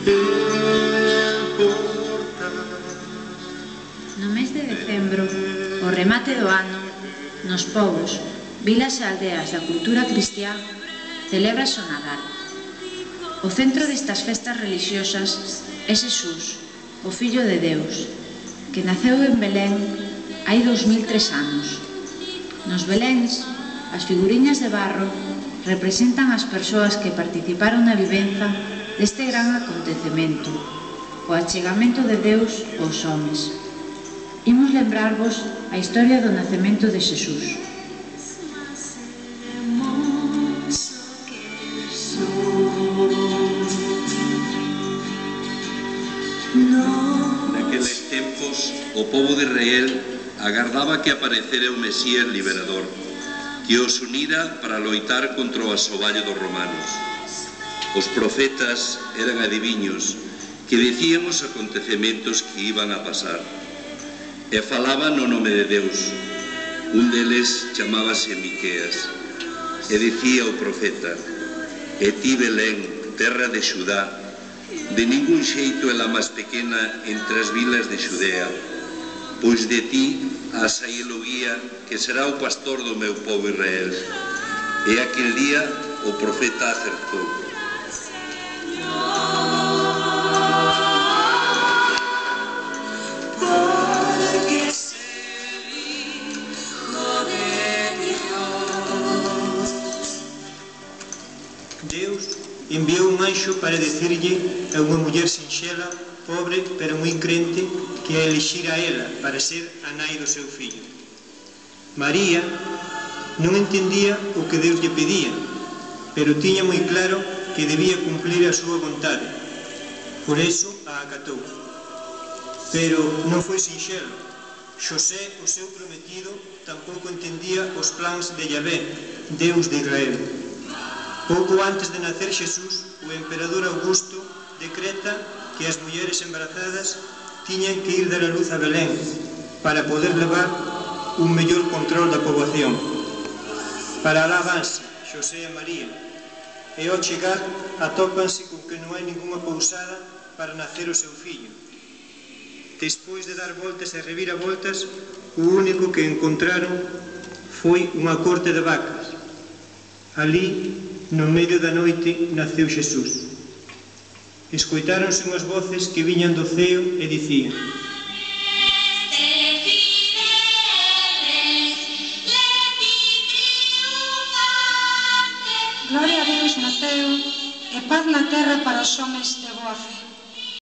No mes de decembro, o remate do ano, nos povos, vilas e aldeas da cultura cristiá, celébrase o Nadal. O centro destas festas religiosas é Xesús, o Fillo de Deus, que naceu en Belén hai 2003 anos. Nos Beléns, as figuriñas de barro representan as persoas que participaron na vivenza deste gran acontecemento, o achegamento de Deus aos homes. Imos lembrarvos a historia do nacemento de Xesús. Naqueles tempos, o pobo de Israel agardaba que aparecera o Mesías liberador, que os unira para loitar contra o asoballo dos romanos. Os profetas eran adiviños que dicían os acontecementos que iban a pasar e falaban no nome de Deus. Un deles chamábase Miqueas e dicía o profeta: "E ti, Belén, terra de Xudá, de ningún xeito é la máis pequena entre as vilas de Xudea, pois de ti a saír o guía que será o pastor do meu povo Israel." E aquel día o profeta acertou. Deus enviou un anxo para dicirlle a unha muller sinxela, pobre pero moi crente, que a elixira a ela para ser a nai do seu fillo. María non entendía o que Deus lle pedía, pero tiña moi claro que debía cumplir a súa vontade. Por eso a acatou. Pero non foi sinxelo. Xosé, o seu prometido, tampouco entendía os plans de Yahvé, Deus de Israel. Pouco antes de nacer Xesús, o emperador Augusto decreta que as mulleres embarazadas tiñan que ir dar a luz a Belén para poder levar un mellor control da poboación. Para alá vanse Xosé e María, e ao chegar atópanse con que non hai ningunha pousada para nacer o seu fillo. Despois de dar voltas e reviravoltas, o único que encontraron foi unha corte de vacas. Ali, no medio da noite, naceu Xesús. Escoitáronse unhas voces que viñan do ceo e dicían: Gloria a Deus no ceo e paz na terra para os homes de boa fe.